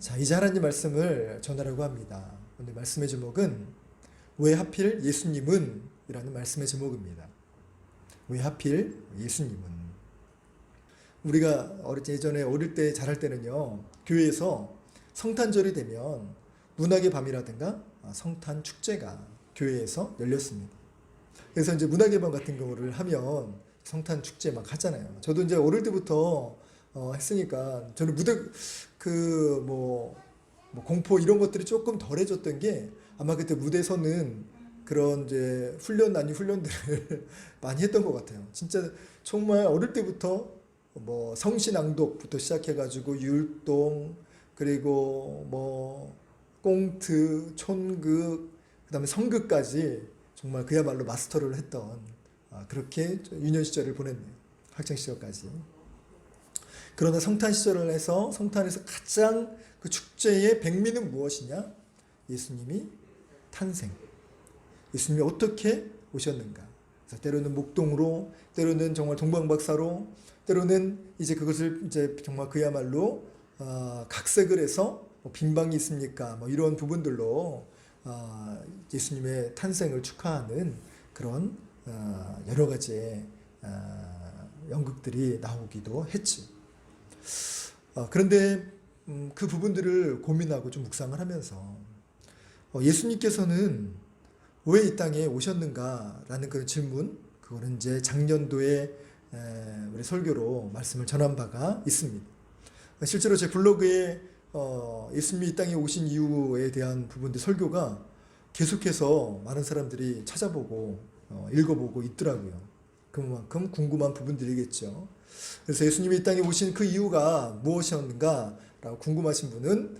자, 이제 하나님 말씀을 전하려고 합니다. 오늘 말씀의 제목은 왜 하필 예수님은? 이라는 말씀의 제목입니다. 왜 하필 예수님은? 우리가 예전에 어릴 때 자랄 때는요, 교회에서 성탄절이 되면 문학의 밤이라든가 성탄 축제가 교회에서 열렸습니다. 그래서 이제 문학의 밤 같은 경우를 하면 성탄 축제 막 하잖아요. 저도 이제 어릴 때부터 했으니까 저는 무대 뭐 공포 이런 것들이 조금 덜해졌던 게 아마 그때 무대에 서는 그런 이제 훈련 아닌 훈련들을 많이 했던 것 같아요. 진짜 정말 어릴 때부터 뭐 성시낭독부터 시작해가지고 율동, 그리고 뭐 꽁트, 촌극, 그다음에 성극까지 정말 그야말로 마스터를 했던 그렇게 유년 시절을 보냈네요. 학창 시절까지. 그러나 성탄 시절을 해서 성탄에서 가장 그 축제의 백미는 무엇이냐? 예수님이 탄생. 예수님이 어떻게 오셨는가? 그래서 때로는 목동으로, 때로는 정말 동방박사로, 때로는 이제 그것을 이제 정말 그야말로 각색을 해서 뭐 빈방이 있습니까? 뭐 이런 부분들로 예수님의 탄생을 축하하는 그런 여러 가지의 연극들이 나오기도 했지. 그런데 그 부분들을 고민하고 좀 묵상을 하면서 예수님께서는 왜 이 땅에 오셨는가라는 그런 질문, 그거는 이제 작년도에 우리 설교로 말씀을 전한 바가 있습니다. 실제로 제 블로그에 예수님이 이 땅에 오신 이유에 대한 부분들 설교가 계속해서 많은 사람들이 찾아보고 읽어보고 있더라고요. 그만큼 궁금한 부분들이겠죠. 그래서 예수님이 이 땅에 오신 그 이유가 무엇이었는가 라고 궁금하신 분은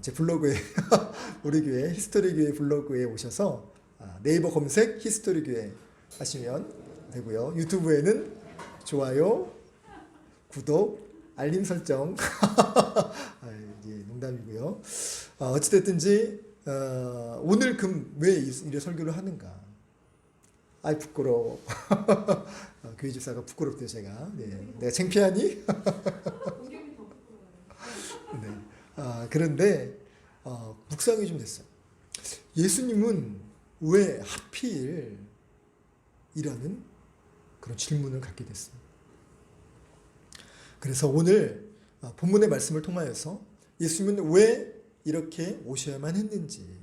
제 블로그에 우리 교회 히스토리 교회 블로그에 오셔서 네이버 검색 히스토리 교회 하시면 되고요. 유튜브에는 좋아요, 구독, 알림 설정 농담이고요. 어찌됐든지 오늘 금 왜 이래 설교를 하는가? 아이 부끄러워. 교회 집사가 부끄럽대요. 제가. 네. 내가 창피하니? 네. 그런데 묵상이 좀 됐어요. 예수님은 왜 하필 이라는 그런 질문을 갖게 됐습니다. 그래서 오늘 본문의 말씀을 통하여서 예수님은 왜 이렇게 오셔야만 했는지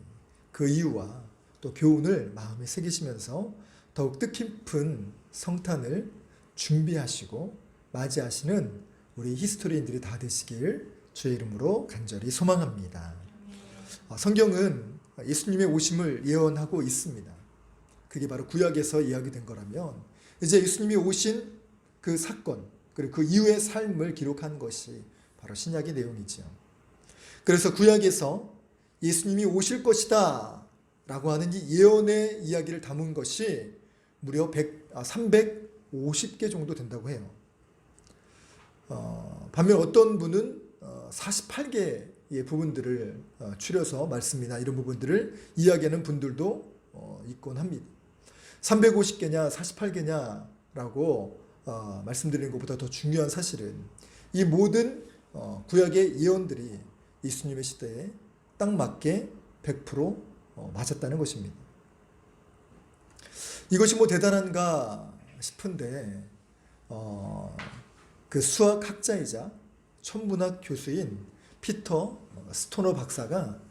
그 이유와 또 교훈을 마음에 새기시면서 더욱 뜻깊은 성탄을 준비하시고 맞이하시는 우리 히스토리인들이 다 되시길 주의 이름으로 간절히 소망합니다. 성경은 예수님의 오심을 예언하고 있습니다. 그게 바로 구약에서 이야기된 거라면 이제 예수님이 오신 그 사건 그리고 그 이후의 삶을 기록한 것이 바로 신약의 내용이죠. 그래서 구약에서 예수님이 오실 것이다 라고 하는 이 예언의 이야기를 담은 것이 무려 350개 정도 된다고 해요. 반면 어떤 분은 48개의 부분들을 추려서 말씀이나 이런 부분들을 이야기하는 분들도 있곤 합니다. 350개냐 48개냐라고 말씀드리는 것보다 더 중요한 사실은 이 모든 구약의 예언들이 예수님의 시대에 딱 맞게 100% 맞았다는 것입니다. 이것이 뭐 대단한가 싶은데 그 수학학자이자 천문학 교수인 피터 스토너 박사가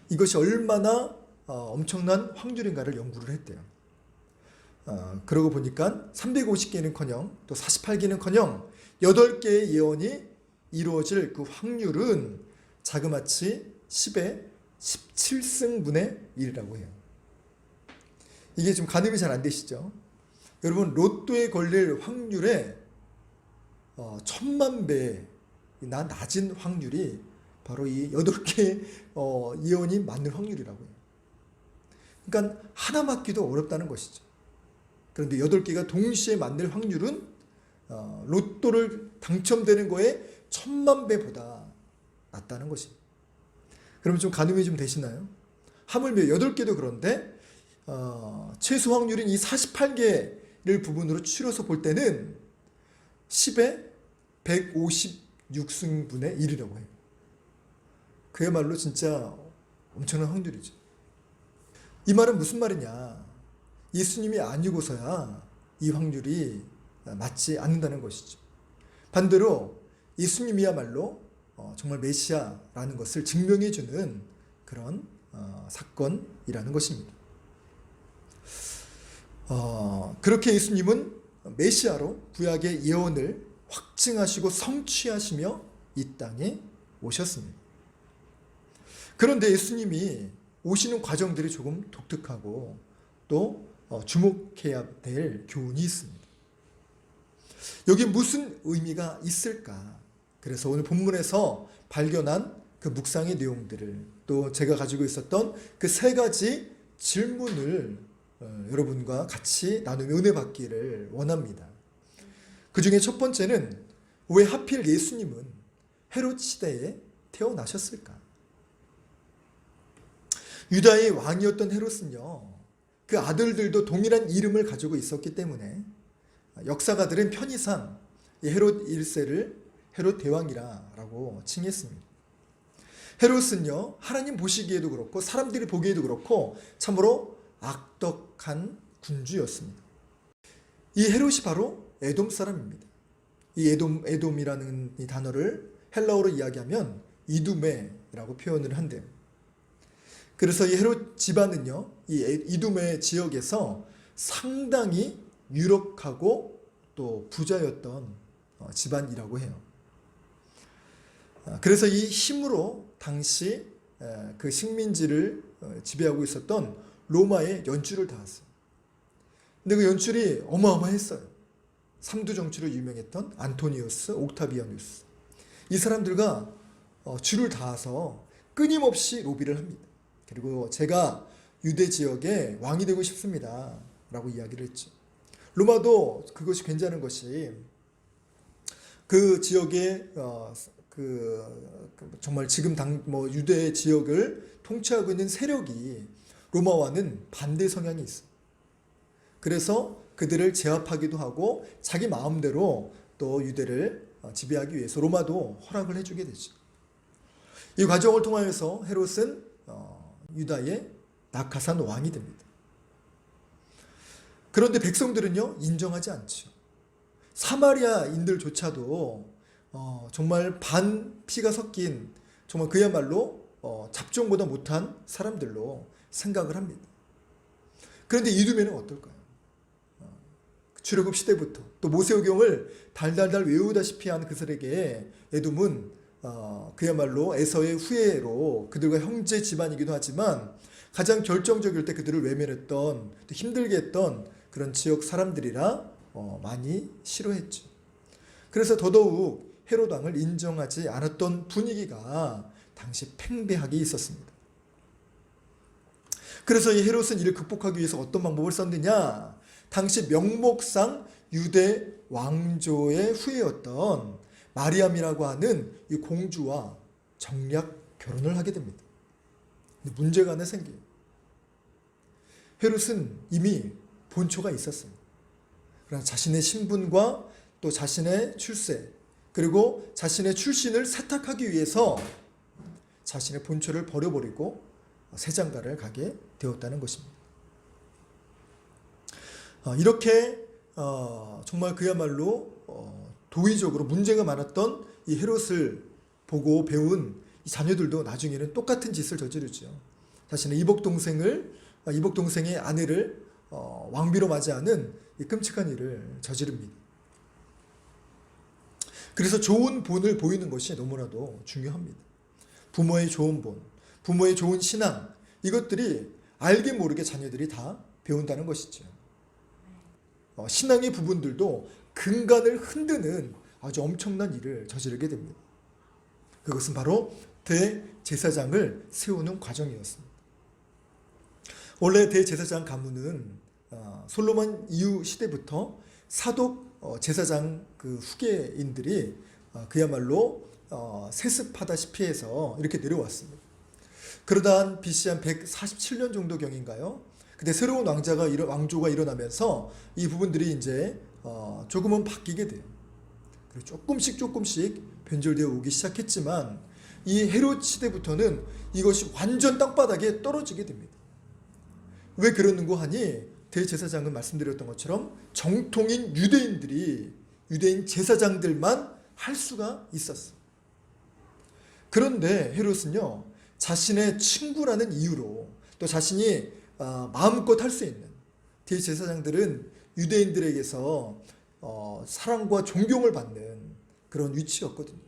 이것이 얼마나 엄청난 확률인가를 연구를 했대요. 그러고 보니까 350개는커녕 또 48개는커녕 8개의 예언이 이루어질 그 확률은 자그마치 10의 17승분의 1이라고 해요. 이게 좀 가늠이 잘 안 되시죠? 여러분 로또에 걸릴 확률의 1000만 배나 낮은 확률이 바로 이 8개의 예언이 맞는 확률이라고 해요. 그러니까 하나 맞기도 어렵다는 것이죠. 그런데 8개가 동시에 맞는 확률은 로또를 당첨되는 거에 1000만 배보다 낮다는 것입니다. 그러면 좀 가늠이 좀 되시나요? 하물며 8개도 그런데 최소 확률인 이 48개를 부분으로 추려서 볼 때는 10의 156승분의 1이라고 해요. 그야말로 진짜 엄청난 확률이죠. 이 말은 무슨 말이냐? 예수님이 아니고서야 이 확률이 맞지 않는다는 것이죠. 반대로 예수님이야말로 정말 메시아라는 것을 증명해주는 그런 사건이라는 것입니다. 그렇게 예수님은 메시아로 구약의 예언을 확증하시고 성취하시며 이 땅에 오셨습니다. 그런데 예수님이 오시는 과정들이 조금 독특하고 또 주목해야 될 교훈이 있습니다. 여기 무슨 의미가 있을까? 그래서 오늘 본문에서 발견한 그 묵상의 내용들을 또 제가 가지고 있었던 그 세 가지 질문을 여러분과 같이 나누며 은혜 받기를 원합니다. 그 중에 첫 번째는 왜 하필 예수님은 헤롯 시대에 태어나셨을까? 유다의 왕이었던 헤롯은요, 그 아들들도 동일한 이름을 가지고 있었기 때문에 역사가들은 편의상 헤롯 1세를 헤롯 대왕이라고 칭했습니다. 헤롯은요, 하나님 보시기에도 그렇고 사람들이 보기에도 그렇고 참으로 악덕한 군주였습니다. 이 헤롯이 바로 에돔 사람입니다. 이 에돔이라는 이 단어를 헬라어로 이야기하면 이두메라고 표현을 한대요. 그래서 이 헤롯 집안은요, 이 이두메 지역에서 상당히 유력하고 또 부자였던 집안이라고 해요. 그래서 이 힘으로 당시 그 식민지를 지배하고 있었던 로마에 연줄을 닿았어요. 근데 그 연줄이 어마어마했어요. 삼두정치로 유명했던 안토니우스, 옥타비아누스. 이 사람들과 줄을 닿아서 끊임없이 로비를 합니다. 그리고 제가 유대 지역에 왕이 되고 싶습니다 라고 이야기를 했죠. 로마도 그것이 괜찮은 것이 그 지역에 정말 지금 유대 지역을 통치하고 있는 세력이 로마와는 반대 성향이 있어요. 그래서 그들을 제압하기도 하고 자기 마음대로 또 유대를 지배하기 위해서 로마도 허락을 해주게 되죠. 이 과정을 통하여서 헤롯은 유다의 낙하산 왕이 됩니다. 그런데 백성들은요, 인정하지 않죠. 사마리아인들조차도 정말 반피가 섞인 정말 그야말로 잡종보다 못한 사람들로 생각을 합니다. 그런데 이두메는 어떨까요? 출애굽 시대부터 또 모세오경을 달달달 외우다시피 한 그들에게 에돔은 그야말로 에서의 후예로 그들과 형제 집안이기도 하지만 가장 결정적일 때 그들을 외면했던 또 힘들게 했던 그런 지역 사람들이라 많이 싫어했죠. 그래서 더더욱 헤롯 왕을 인정하지 않았던 분위기가 당시 팽배하게 있었습니다. 그래서 이 헤롯은 이를 극복하기 위해서 어떤 방법을 썼느냐? 당시 명목상 유대 왕조의 후예였던 마리암이라고 하는 이 공주와 정략 결혼을 하게 됩니다. 근데 문제가 하나 생겨요. 헤롯은 이미 본초가 있었어요. 그러나 자신의 신분과 또 자신의 출세 그리고 자신의 출신을 세탁하기 위해서 자신의 본초를 버려버리고 세장가를 가게 되었다는 것입니다. 이렇게 정말 그야말로 도의적으로 문제가 많았던 이 헤롯을 보고 배운 이 자녀들도 나중에는 똑같은 짓을 저지르죠. 자신의 이복동생의 아내를 왕비로 맞이하는 이 끔찍한 일을 저지릅니다. 그래서 좋은 본을 보이는 것이 너무나도 중요합니다. 부모의 좋은 본, 부모의 좋은 신앙, 이것들이 알게 모르게 자녀들이 다 배운다는 것이죠. 신앙의 부분들도 근간을 흔드는 아주 엄청난 일을 저지르게 됩니다. 그것은 바로 대제사장을 세우는 과정이었습니다. 원래 대제사장 가문은 솔로몬 이후 시대부터 사독 제사장 그 후계인들이 그야말로 세습하다시피 해서 이렇게 내려왔습니다. 그러다 한 BC 한 147년 정도 경인가요? 근데 새로운 왕조가 일어나면서 이 부분들이 이제 조금은 바뀌게 돼요. 그리고 조금씩 변절되어 오기 시작했지만 이 헤롯 시대부터는 이것이 완전 땅바닥에 떨어지게 됩니다. 왜 그러는고 하니 대제사장은 말씀드렸던 것처럼 정통인 유대인 제사장들만 할 수가 있었어. 그런데 헤롯은요, 자신의 친구라는 이유로 또 자신이 마음껏 할 수 있는, 대제사장들은 유대인들에게서 사랑과 존경을 받는 그런 위치였거든요.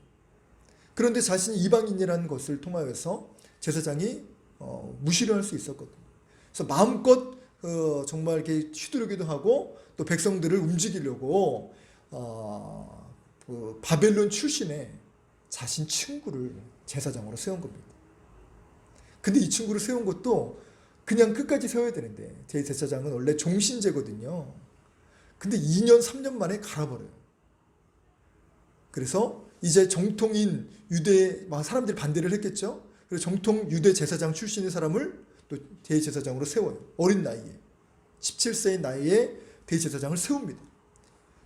그런데 자신이 이방인이라는 것을 통하여서 제사장이 무시를 할 수 있었거든요. 그래서 마음껏 정말 이렇게 휘두르기도 하고 또 백성들을 움직이려고 그 바벨론 출신의 자신 친구를 제사장으로 세운 겁니다. 근데 이 친구를 세운 것도 그냥 끝까지 세워야 되는데 제사장은 원래 종신제거든요. 근데 2년 3년 만에 갈아버려요. 그래서 이제 정통인 유대 사람들이 반대를 했겠죠. 그래서 정통 유대 제사장 출신의 사람을 또 대제사장으로 세워요. 어린 나이에 17세의 나이에 대제사장을 세웁니다.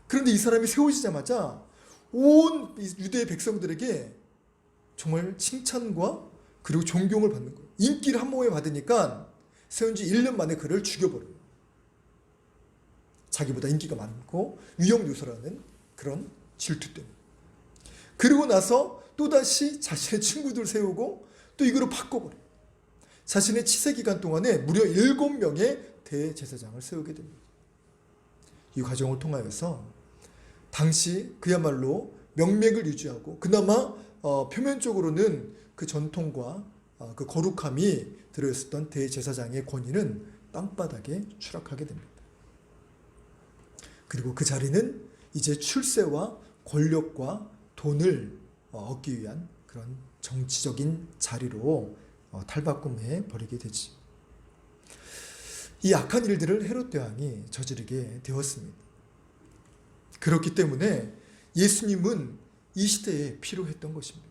그런데 이 사람이 세워지자마자 온 유대 백성들에게 정말 칭찬과 그리고 존경을 받는 거예요. 인기를 한 몸에 받으니까 세운 지 1년 만에 그를 죽여버려요. 자기보다 인기가 많고 위험 요소라는 그런 질투 때문에. 그리고 나서 또다시 자신의 친구들 세우고 또 이거로 바꿔버려요. 자신의 치세 기간 동안에 무려 7명의 대제사장을 세우게 됩니다. 이 과정을 통하여서 당시 그야말로 명맥을 유지하고 그나마 표면적으로는 그 전통과 그 거룩함이 들어있었던 대제사장의 권위는 땅바닥에 추락하게 됩니다. 그리고 그 자리는 이제 출세와 권력과 돈을 얻기 위한 그런 정치적인 자리로 탈바꿈해 버리게 되지. 이 악한 일들을 헤롯 대왕이 저지르게 되었습니다. 그렇기 때문에 예수님은 이 시대에 필요했던 것입니다.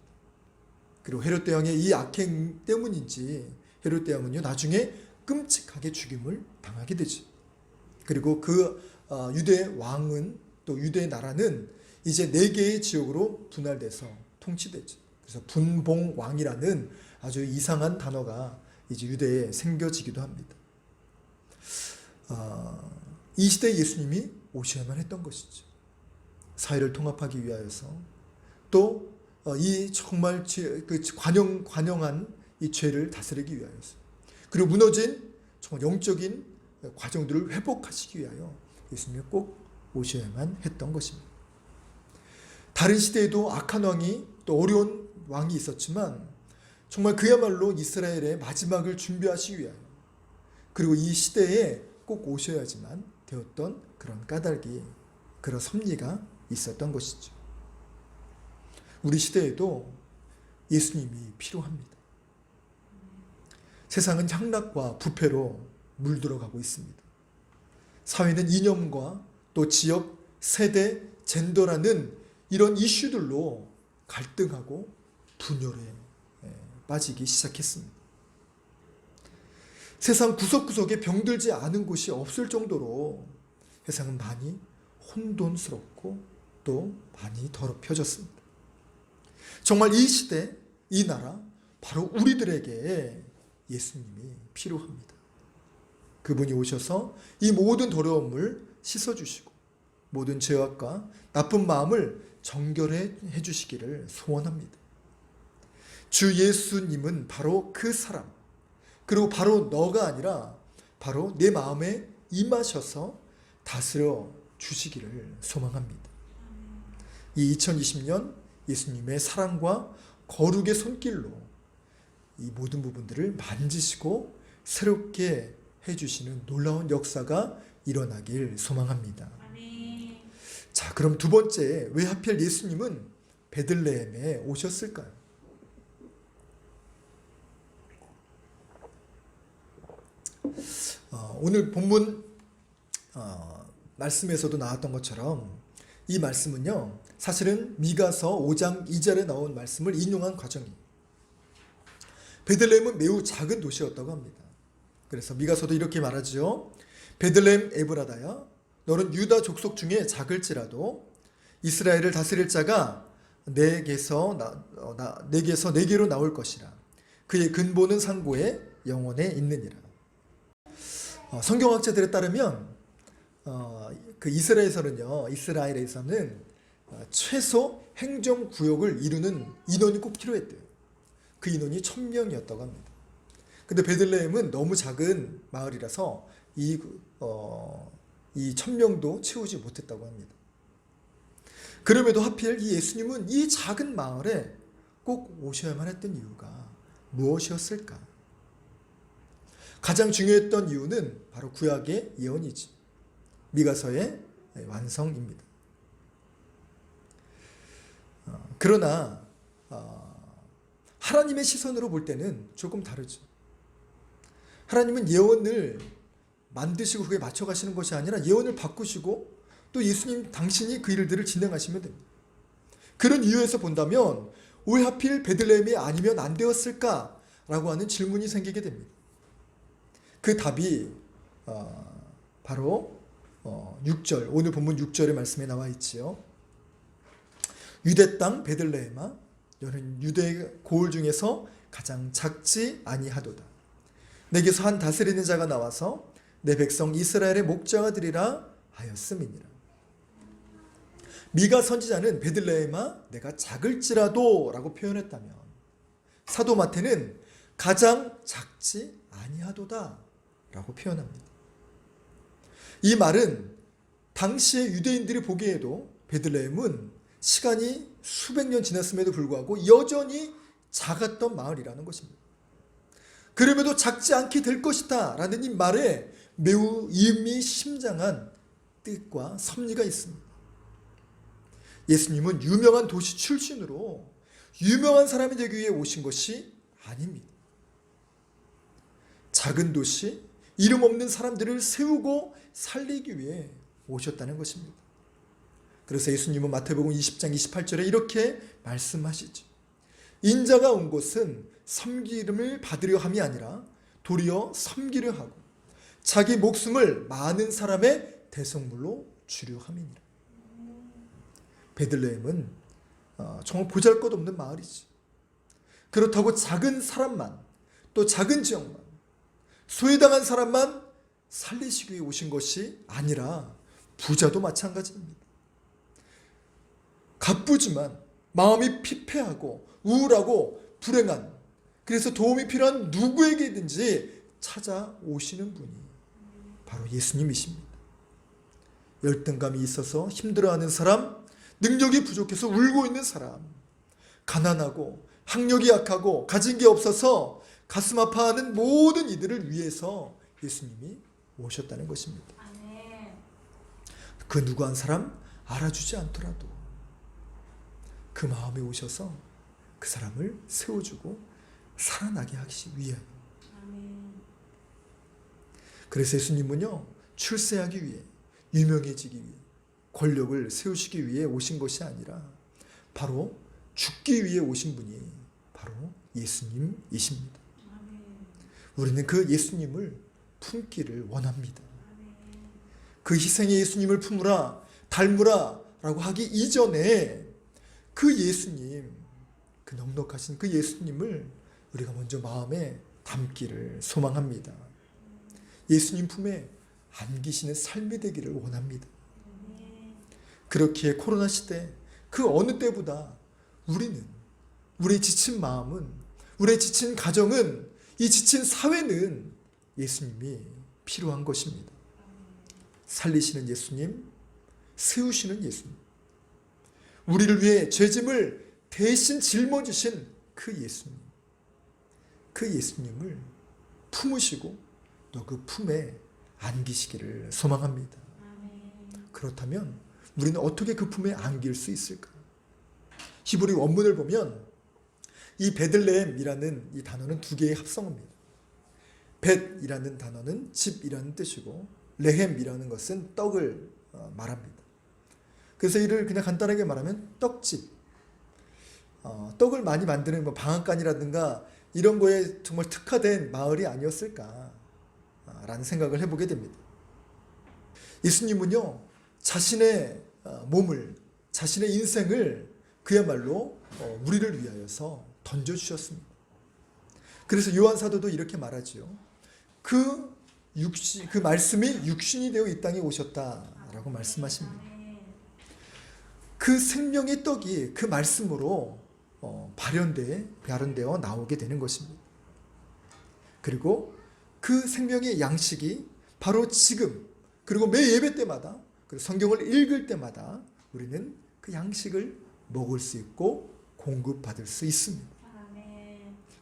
그리고 헤롯 대왕의 이 악행 때문인지 헤롯 대왕은요, 나중에 끔찍하게 죽임을 당하게 되지. 그리고 그 유대 왕은 또 유대 나라는 이제 4개의 지역으로 분할돼서 통치되죠. 그래서 분봉왕이라는 아주 이상한 단어가 이제 유대에 생겨지기도 합니다. 이 시대에 예수님이 오셔야만 했던 것이죠. 사회를 통합하기 위하여서 또 이 정말 그 관영한 이 죄를 다스리기 위하여서 그리고 무너진 정말 영적인 과정들을 회복하시기 위하여 예수님이 꼭 오셔야만 했던 것입니다. 다른 시대에도 악한 왕이 또 어려운 왕이 있었지만 정말 그야말로 이스라엘의 마지막을 준비하시기 위하여 그리고 이 시대에 꼭 오셔야지만 되었던 그런 까닭이 그런 섭리가 있었던 것이죠. 우리 시대에도 예수님이 필요합니다. 세상은 향락과 부패로 물들어가고 있습니다. 사회는 이념과 또 지역, 세대, 젠더라는 이런 이슈들로 갈등하고 분열에 빠지기 시작했습니다. 세상 구석구석에 병들지 않은 곳이 없을 정도로 세상은 많이 혼돈스럽고 또 많이 더럽혀졌습니다. 정말 이 시대, 이 나라, 바로 우리들에게 예수님이 필요합니다. 그분이 오셔서 이 모든 더러움을 씻어주시고 모든 죄악과 나쁜 마음을 정결해 주시기를 소원합니다. 주 예수님은 바로 그 사람, 그리고 바로 너가 아니라 바로 내 마음에 임하셔서 다스려 주시기를 소망합니다. 이 2020년 예수님의 사랑과 거룩의 손길로 이 모든 부분들을 만지시고 새롭게 해주시는 놀라운 역사가 일어나길 소망합니다. 자, 그럼 두 번째, 왜 하필 예수님은 베들레헴에 오셨을까요? 오늘 본문 말씀에서도 나왔던 것처럼 이 말씀은요, 사실은 미가서 5장 2절에 나온 말씀을 인용한 과정이에요. 베들레헴은 매우 작은 도시였다고 합니다. 그래서 미가서도 이렇게 말하죠. 베들레헴 에브라다야, 너는 유다 족속 중에 작을지라도 이스라엘을 다스릴 자가 내게서 내게로 나올 것이라. 그의 근본은 상고에 영원에 있느니라. 성경학자들에 따르면 그 이스라엘에서는 최소 행정구역을 이루는 인원이 꼭 필요했대요. 그 인원이 1000명이었다고 합니다. 근데 베들레헴은 너무 작은 마을이라서 이 1000명도 채우지 못했다고 합니다. 그럼에도 하필 이 예수님은 이 작은 마을에 꼭 오셔야만 했던 이유가 무엇이었을까? 가장 중요했던 이유는 바로 구약의 예언이지. 미가서의 완성입니다. 그러나 하나님의 시선으로 볼 때는 조금 다르죠. 하나님은 예언을 만드시고 그에 맞춰 가시는 것이 아니라 예언을 바꾸시고 또 예수님 당신이 그 일들을 진행하시면 됩니다. 그런 이유에서 본다면 왜 하필 베들레헴이 아니면 안 되었을까라고 하는 질문이 생기게 됩니다. 그 답이 바로 6절, 오늘 본문 6절의 말씀에 나와 있지요. 유대 땅 베들레헴아, 너는 유대 고을 중에서 가장 작지 아니하도다. 내게서 한 다스리는 자가 나와서 내 백성 이스라엘의 목자가 되리라 하였음이니라. 미가 선지자는 베들레헴아 내가 작을지라도 라고 표현했다면, 사도 마태는 가장 작지 아니하도다 라고 표현합니다. 이 말은 당시의 유대인들이 보기에도 베들레헴은 시간이 수백 년 지났음에도 불구하고 여전히 작았던 마을이라는 것입니다. 그럼에도 작지 않게 될 것이다 라는 이 말에 매우 의미심장한 뜻과 섭리가 있습니다. 예수님은 유명한 도시 출신으로 유명한 사람이 되기 위해 오신 것이 아닙니다. 작은 도시, 이름 없는 사람들을 세우고 살리기 위해 오셨다는 것입니다. 그래서 예수님은 마태복음 20장 28절에 이렇게 말씀하시죠. 인자가 온 곳은 섬김을 받으려 함이 아니라 도리어 섬기려 하고 자기 목숨을 많은 사람의 대성물로 주려 함이니라. 베들레헴은 정말 보잘것없는 마을이지. 그렇다고 작은 사람만, 또 작은 지역만, 소외당한 사람만 살리시기 위해 오신 것이 아니라 부자도 마찬가지입니다. 가쁘지만 마음이 피폐하고 우울하고 불행한, 그래서 도움이 필요한 누구에게든지 찾아오시는 분이 바로 예수님이십니다. 열등감이 있어서 힘들어하는 사람, 능력이 부족해서 울고 있는 사람, 가난하고 학력이 약하고 가진 게 없어서 가슴 아파하는 모든 이들을 위해서 예수님이 오셨다는 것입니다. 그 누구 한 사람 알아주지 않더라도 그 마음에 오셔서 그 사람을 세워주고 살아나게 하기 위하여. 그래서 예수님은요, 출세하기 위해, 유명해지기 위해, 권력을 세우시기 위해 오신 것이 아니라 바로 죽기 위해 오신 분이 바로 예수님이십니다. 우리는 그 예수님을 품기를 원합니다. 그 희생의 예수님을 품으라, 닮으라 라고 하기 이전에 그 예수님, 그 넉넉하신 그 예수님을 우리가 먼저 마음에 담기를 소망합니다. 예수님 품에 안기시는 삶이 되기를 원합니다. 그렇기에 코로나 시대 그 어느 때보다 우리는, 우리의 지친 마음은, 우리의 지친 가정은, 이 지친 사회는 예수님이 필요한 것입니다. 살리시는 예수님, 세우시는 예수님, 우리를 위해 죄짐을 대신 짊어지신 그 예수님, 그 예수님을 품으시고 또 그 품에 안기시기를 소망합니다. 그렇다면 우리는 어떻게 그 품에 안길 수 있을까? 히브리 원문을 보면 이 베들레헴이라는 이 단어는 두 개의 합성어입니다. 벳이라는 단어는 집이라는 뜻이고 레헴이라는 것은 떡을 말합니다. 그래서 이를 그냥 간단하게 말하면 떡집, 떡을 많이 만드는 방앗간이라든가 이런 거에 정말 특화된 마을이 아니었을까라는 생각을 해보게 됩니다. 예수님은요, 자신의 몸을, 자신의 인생을 그야말로 우리를 위하여서 던져주셨습니다. 그래서 요한 사도도 이렇게 말하지요. 그 말씀이 육신이 되어 이 땅에 오셨다라고 말씀하십니다. 그 생명의 떡이 그 말씀으로 발현되어 나오게 되는 것입니다. 그리고 그 생명의 양식이 바로 지금 그리고 매 예배 때마다 그리고 성경을 읽을 때마다 우리는 그 양식을 먹을 수 있고 공급받을 수 있습니다.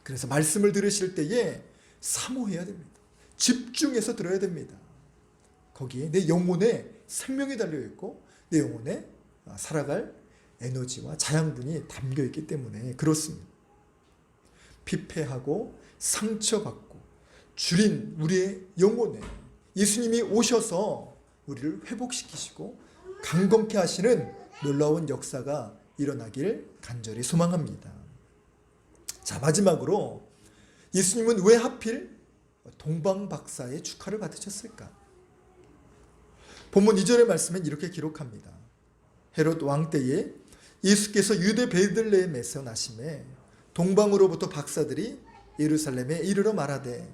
그래서 말씀을 들으실 때에 사모해야 됩니다. 집중해서 들어야 됩니다. 거기에 내 영혼에 생명이 달려있고 내 영혼에 살아갈 에너지와 자양분이 담겨있기 때문에 그렇습니다. 피폐하고 상처받고 줄인 우리의 영혼에 예수님이 오셔서 우리를 회복시키시고 강건케 하시는 놀라운 역사가 일어나길 간절히 소망합니다. 자, 마지막으로 예수님은 왜 하필 동방박사의 축하를 받으셨을까? 본문 2절의 말씀엔 이렇게 기록합니다. 헤롯 왕 때에 예수께서 유대 베들레헴에서 나심에 동방으로부터 박사들이 예루살렘에 이르러 말하되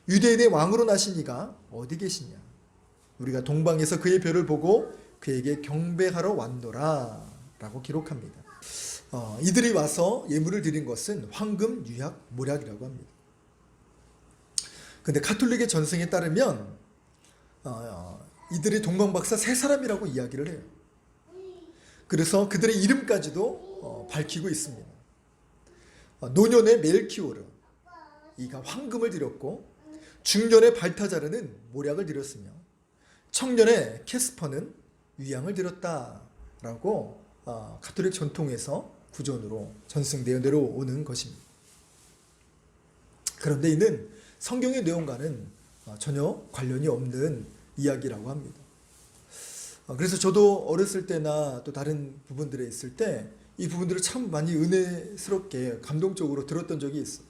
유대인의 왕으로 나신 이가 어디 계시냐? 우리가 동방에서 그의 별을 보고 그에게 경배하러 왔노라 라고 기록합니다. 이들이 와서 예물을 드린 것은 황금, 유약, 모략이라고 합니다. 근데 가톨릭의 전승에 따르면 이들이 동방박사 세 사람이라고 이야기를 해요. 그래서 그들의 이름까지도 밝히고 있습니다. 노년의 멜키오르, 이가 황금을 드렸고 중년의 발타자르는 모략을 드렸으며 청년의 캐스퍼는 유양을 드렸다라고 가톨릭 전통에서 구전으로 전승되어 내려오는 것입니다. 그런데 이는 성경의 내용과는 전혀 관련이 없는 이야기라고 합니다. 그래서 저도 어렸을 때나 또 다른 부분들에 있을 때 이 부분들을 참 많이 은혜스럽게 감동적으로 들었던 적이 있어요.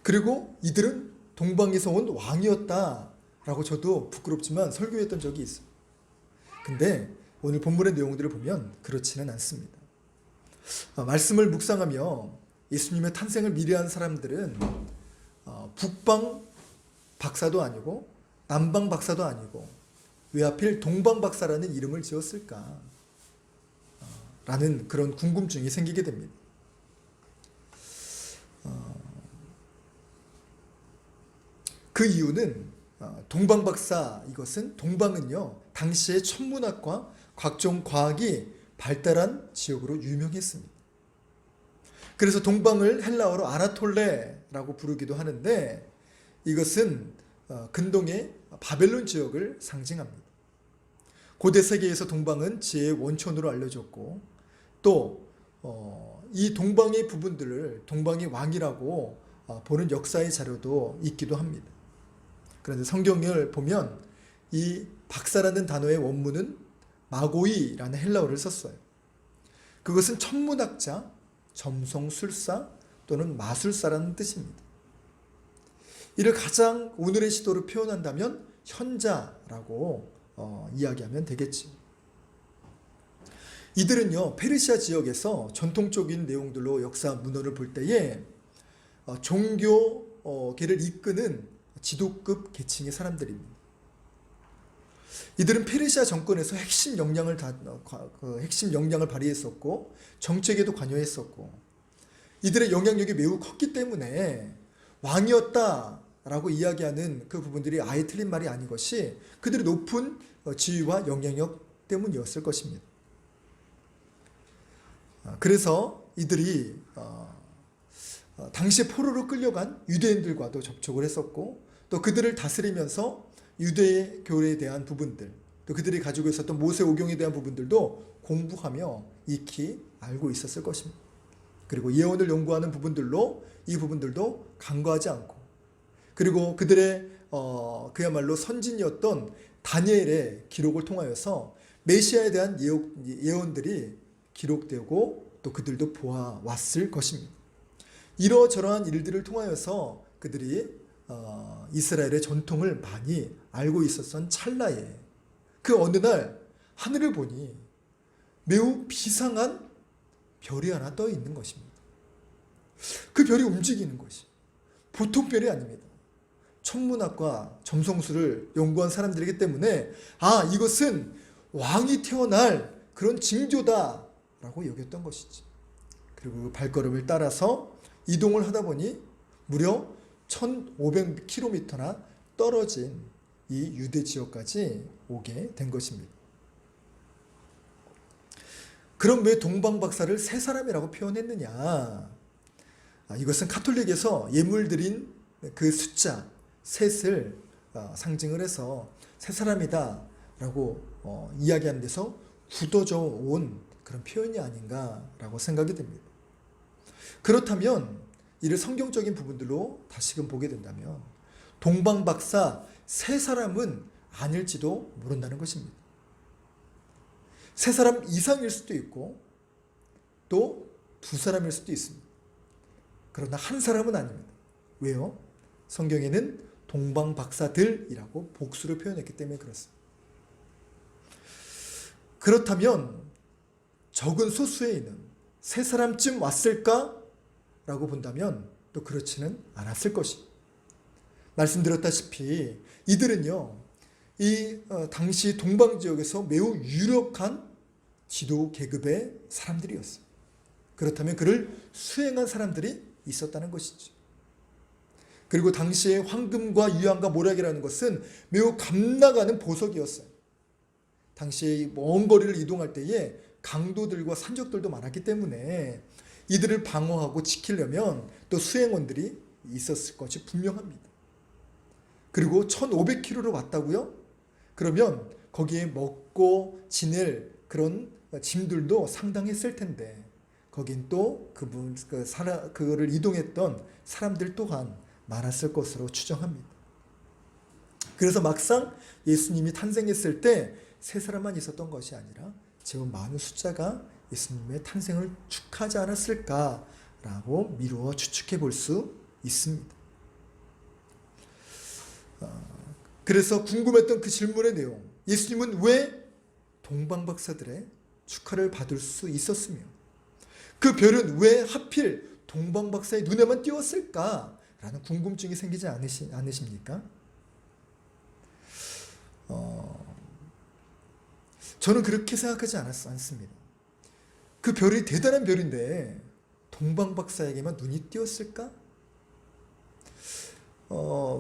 그리고 이들은 동방에서 온 왕이었다라고 저도 부끄럽지만 설교했던 적이 있어요. 근데 오늘 본문의 내용들을 보면 그렇지는 않습니다. 말씀을 묵상하며 예수님의 탄생을 미래한 사람들은 북방 박사도 아니고 남방 박사도 아니고 왜 하필 동방 박사라는 이름을 지었을까? 라는 그런 궁금증이 생기게 됩니다. 그 이유는 동방 박사, 이것은 동방은요 당시의 천문학과 각종 과학이 발달한 지역으로 유명했습니다. 그래서 동방을 헬라어로 아나톨레라고 부르기도 하는데 이것은 근동의 바벨론 지역을 상징합니다. 고대 세계에서 동방은 지혜의 원천으로 알려졌고 또 이 동방의 부분들을 동방의 왕이라고 보는 역사의 자료도 있기도 합니다. 그런데 성경을 보면 이 박사라는 단어의 원문은 마고이라는 헬라어를 썼어요. 그것은 천문학자, 점성술사 또는 마술사라는 뜻입니다. 이를 가장 오늘의 시도로 표현한다면 현자라고 이야기하면 되겠지. 이들은요 페르시아 지역에서 전통적인 내용들로 역사 문헌을 볼 때에 종교계를 이끄는 지도급 계층의 사람들입니다. 이들은 페르시아 정권에서 핵심 역량을 발휘했었고 정책에도 관여했었고 이들의 영향력이 매우 컸기 때문에 왕이었다라고 이야기하는 그 부분들이 아예 틀린 말이 아닌 것이 그들의 높은 지위와 영향력 때문이었을 것입니다. 그래서 이들이 당시 포로로 끌려간 유대인들과도 접촉을 했었고 또 그들을 다스리면서 유대교에 대한 부분들 또 그들이 가지고 있었던 모세오경에 대한 부분들도 공부하며 익히 알고 있었을 것입니다. 그리고 예언을 연구하는 부분들로 이 부분들도 간과하지 않고 그리고 그들의 그야말로 선진이었던 다니엘의 기록을 통하여서 메시아에 대한 예언들이 기록되고 또 그들도 보아왔을 것입니다. 이러저러한 일들을 통하여서 그들이 이스라엘의 전통을 많이 알고 있었던 찰나에 그 어느 날 하늘을 보니 매우 비상한 별이 하나 떠 있는 것입니다. 그 별이 움직이는 것이 보통 별이 아닙니다. 천문학과 점성술을 연구한 사람들이기 때문에 이것은 왕이 태어날 그런 징조다라고 여겼던 것이지. 그리고 그 발걸음을 따라서 이동을 하다 보니 무려 1500km나 떨어진 이 유대 지역까지 오게 된 것입니다. 그럼 왜 동방박사를 세 사람이라고 표현했느냐? 이것은 카톨릭에서 예물 드린 그 숫자 셋을 상징을 해서 세 사람이다 라고 이야기하는 데서 굳어져 온 그런 표현이 아닌가라고 생각이 됩니다. 그렇다면 이를 성경적인 부분들로 다시금 보게 된다면 동방박사 세 사람은 아닐지도 모른다는 것입니다. 세 사람 이상일 수도 있고 또 두 사람일 수도 있습니다. 그러나 한 사람은 아닙니다. 왜요? 성경에는 동방박사들이라고 복수로 표현했기 때문에 그렇습니다. 그렇다면 적은 소수에 있는 세 사람쯤 왔을까라고 본다면 또 그렇지는 않았을 것입니다. 말씀드렸다시피 이들은요, 당시 동방지역에서 매우 유력한 지도 계급의 사람들이었어요. 그렇다면 그를 수행한 사람들이 있었다는 것이죠. 그리고 당시에 황금과 유황과 모략이라는 것은 매우 값나가는 보석이었어요. 당시에 먼 거리를 이동할 때에 강도들과 산적들도 많았기 때문에 이들을 방어하고 지키려면 또 수행원들이 있었을 것이 분명합니다. 그리고 1500km로 왔다고요? 그러면 거기에 먹고 지낼 그런 짐들도 상당했을 텐데 거긴 또 그거를 이동했던 사람들 또한 많았을 것으로 추정합니다. 그래서 막상 예수님이 탄생했을 때 세 사람만 있었던 것이 아니라 제법 많은 숫자가 예수님의 탄생을 축하하지 않았을까라고 미루어 추측해 볼 수 있습니다. 그래서 궁금했던 그 질문의 내용, 예수님은 왜 동방박사들의 축하를 받을 수 있었으며 그 별은 왜 하필 동방박사의 눈에만 띄었을까라는 궁금증이 생기지 않으십니까? 저는 그렇게 생각하지 않습니다. 그 별이 대단한 별인데 동방박사에게만 눈이 띄었을까?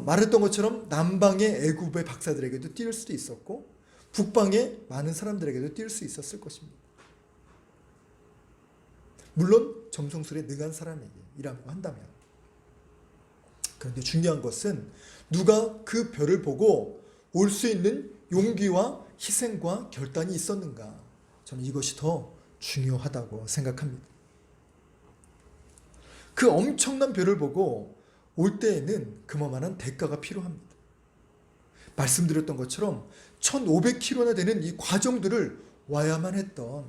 말했던 것처럼 남방의 애굽의 박사들에게도 띄울 수도 있었고 북방의 많은 사람들에게도 띄울 수 있었을 것입니다. 물론 점성술에 능한 사람에게라고 한다면. 그런데 중요한 것은 누가 그 별을 보고 올 수 있는 용기와 희생과 결단이 있었는가? 저는 이것이 더 중요하다고 생각합니다. 그 엄청난 별을 보고 올 때에는 그만한 대가가 필요합니다. 말씀드렸던 것처럼 1500km나 되는 이 과정들을 와야만 했던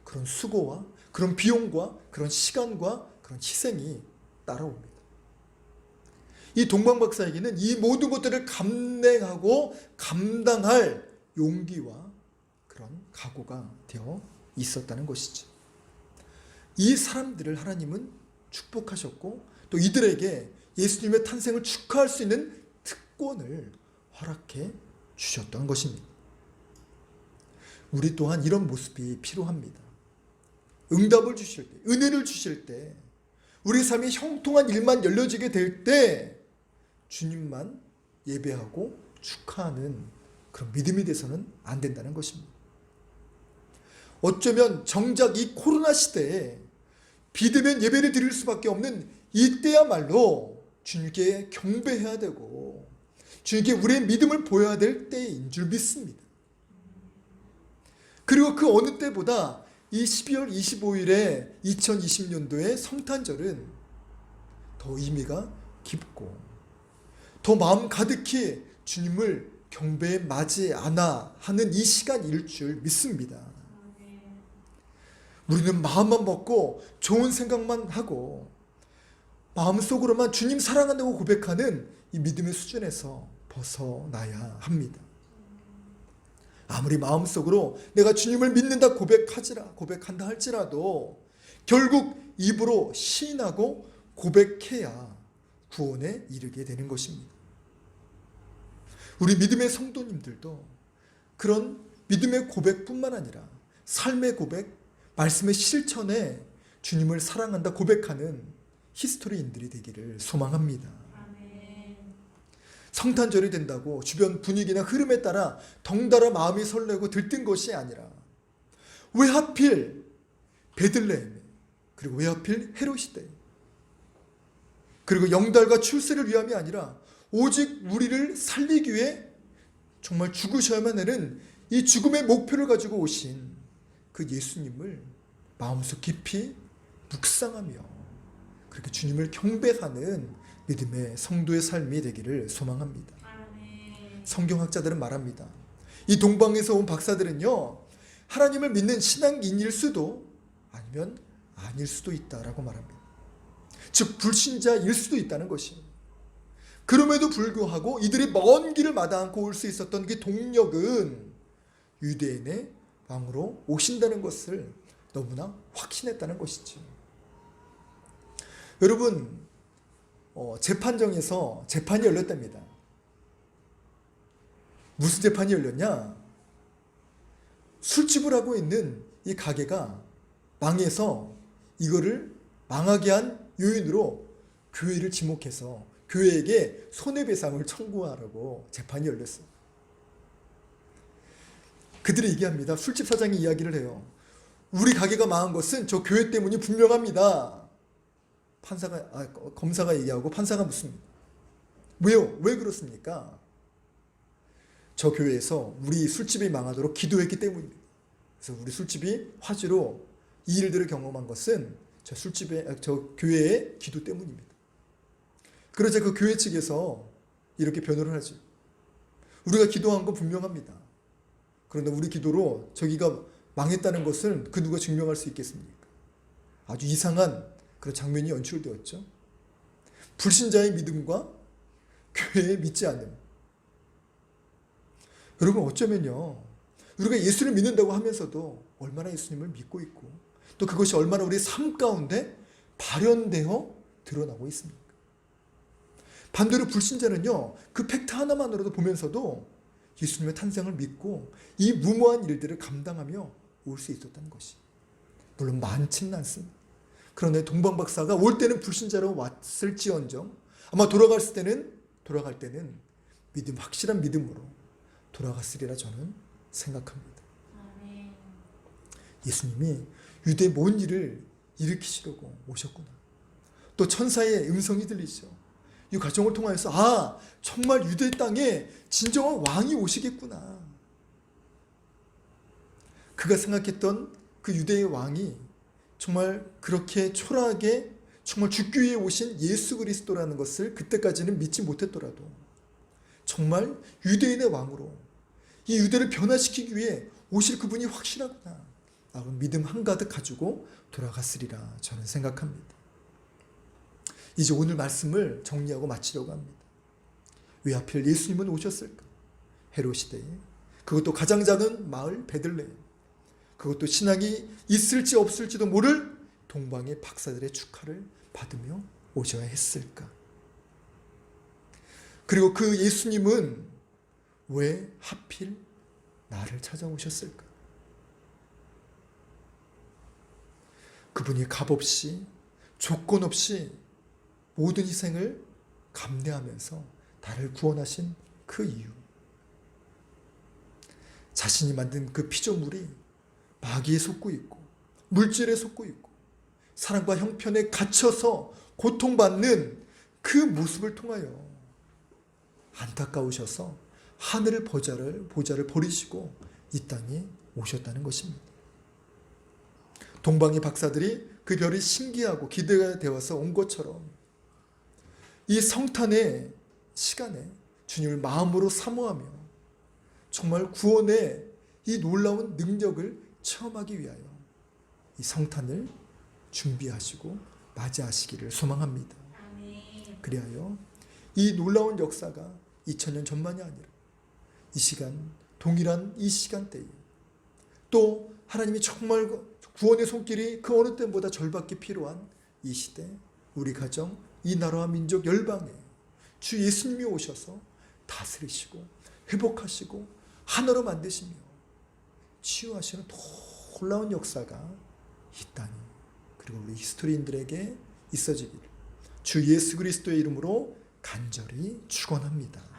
그런 수고와 그런 비용과 그런 시간과 그런 희생이 따라옵니다. 이 동방박사에게는 이 모든 것들을 감내하고 감당할 용기와 그런 각오가 되어 있었다는 것이죠. 이 사람들을 하나님은 축복하셨고 또 이들에게 예수님의 탄생을 축하할 수 있는 특권을 허락해 주셨던 것입니다. 우리 또한 이런 모습이 필요합니다. 응답을 주실 때, 은혜를 주실 때, 우리 삶이 형통한 일만 열려지게 될 때 주님만 예배하고 축하하는 그런 믿음이 돼서는 안 된다는 것입니다. 어쩌면 정작 이 코로나 시대에 비대면 예배를 드릴 수밖에 없는 이때야말로 주님께 경배해야 되고 주님께 우리의 믿음을 보여야 될 때인 줄 믿습니다. 그리고 그 어느 때보다 이 12월 25일에 2020년도의 성탄절은 더 의미가 깊고 더 마음 가득히 주님을 경배에 맞이하나 하는 이 시간일 줄 믿습니다. 우리는 마음만 먹고 좋은 생각만 하고 마음속으로만 주님 사랑한다고 고백하는 이 믿음의 수준에서 벗어나야 합니다. 아무리 마음속으로 내가 주님을 믿는다 고백한다 할지라도 결국 입으로 시인하고 고백해야 구원에 이르게 되는 것입니다. 우리 믿음의 성도님들도 그런 믿음의 고백뿐만 아니라 삶의 고백, 말씀의 실천에 주님을 사랑한다 고백하는 히스토리인들이 되기를 소망합니다. 성탄절이 된다고 주변 분위기나 흐름에 따라 덩달아 마음이 설레고 들뜬 것이 아니라 왜 하필 베들레헴에, 그리고 왜 하필 헤롯시대에, 그리고 영달과 출세를 위함이 아니라 오직 우리를 살리기 위해 정말 죽으셔야만 하는 이 죽음의 목표를 가지고 오신 그 예수님을 마음속 깊이 묵상하며 그렇게 주님을 경배하는 믿음의 성도의 삶이 되기를 소망합니다. 성경학자들은 말합니다. 이 동방에서 온 박사들은요, 하나님을 믿는 신앙인일 수도 아니면 아닐 수도 있다라고 말합니다. 즉 불신자일 수도 있다는 것이에요. 그럼에도 불구하고 이들이 먼 길을 마다않고 올 수 있었던 그 동력은 유대인의 왕으로 오신다는 것을 너무나 확신했다는 것이죠. 여러분, 재판정에서 재판이 열렸답니다. 무슨 재판이 열렸냐? 술집을 하고 있는 이 가게가 망해서 이거를 망하게 한 요인으로 교회를 지목해서 교회에게 손해배상을 청구하라고 재판이 열렸어요. 그들이 얘기합니다. 술집 사장이 이야기를 해요. 우리 가게가 망한 것은 저 교회 때문이 분명합니다. 검사가 얘기하고 판사가 묻습니다. 왜요? 왜 그렇습니까? 저 교회에서 우리 술집이 망하도록 기도했기 때문입니다. 그래서 우리 술집이 화재로 이 일들을 경험한 것은 저 교회의 기도 때문입니다. 그러자 그 교회 측에서 이렇게 변호를 하죠. 우리가 기도한 건 분명합니다. 그런데 우리 기도로 저기가 망했다는 것을 그 누가 증명할 수 있겠습니까? 아주 이상한 그런 장면이 연출되었죠. 불신자의 믿음과 교회의 믿지 않음. 여러분, 어쩌면요, 우리가 예수를 믿는다고 하면서도 얼마나 예수님을 믿고 있고 또 그것이 얼마나 우리 삶 가운데 발현되어 드러나고 있습니까? 반대로 불신자는요, 그 팩트 하나만으로도 보면서도 예수님의 탄생을 믿고 이 무모한 일들을 감당하며 올 수 있었다는 것이, 물론 많지는 않습니다. 그런데 동방박사가 올 때는 불신자로 왔을지언정 아마 돌아갈 때는 확실한 믿음으로 돌아갔으리라 저는 생각합니다. 예수님이 유대의 모든 일을 일으키시려고 오셨구나. 또 천사의 음성이 들리죠. 이 과정을 통하여서 정말 유대 땅에 진정한 왕이 오시겠구나. 그가 생각했던 그 유대의 왕이 정말 그렇게 초라하게 정말 죽기 위해 오신 예수 그리스도라는 것을 그때까지는 믿지 못했더라도 정말 유대인의 왕으로 이 유대를 변화시키기 위해 오실 그분이 확실하구나. 믿음 한가득 가지고 돌아갔으리라 저는 생각합니다. 이제 오늘 말씀을 정리하고 마치려고 합니다. 왜 하필 예수님은 오셨을까? 헤롯시대에, 그것도 가장 작은 마을 베들레헴, 그것도 신앙이 있을지 없을지도 모를 동방의 박사들의 축하를 받으며 오셔야 했을까? 그리고 그 예수님은 왜 하필 나를 찾아오셨을까? 그분이 값없이 조건 없이 모든 희생을 감내하면서 나를 구원하신 그 이유, 자신이 만든 그 피조물이 마귀에 속고 있고 물질에 속고 있고 사랑과 형편에 갇혀서 고통받는 그 모습을 통하여 안타까우셔서 하늘의 보좌를 버리시고 이 땅에 오셨다는 것입니다. 동방의 박사들이 그 별이 신기하고 기대가 되어서 온 것처럼 이 성탄의 시간에 주님을 마음으로 사모하며 정말 구원의 이 놀라운 능력을 체험하기 위하여 이 성탄을 준비하시고 맞이하시기를 소망합니다. 그리하여 이 놀라운 역사가 2000년 전만이 아니라 이 시간 동일한 이 시간대에 또 하나님이 정말 구원의 손길이 그 어느 때보다 절박히 필요한 이 시대, 우리 가정, 이 나라와 민족 열방에 주 예수님이 오셔서 다스리시고 회복하시고 하나로 만드시며 치유하시는 놀라운 역사가 있다니, 그리고 우리 히스토리인들에게 있어지기를 주 예수 그리스도의 이름으로 간절히 축원합니다.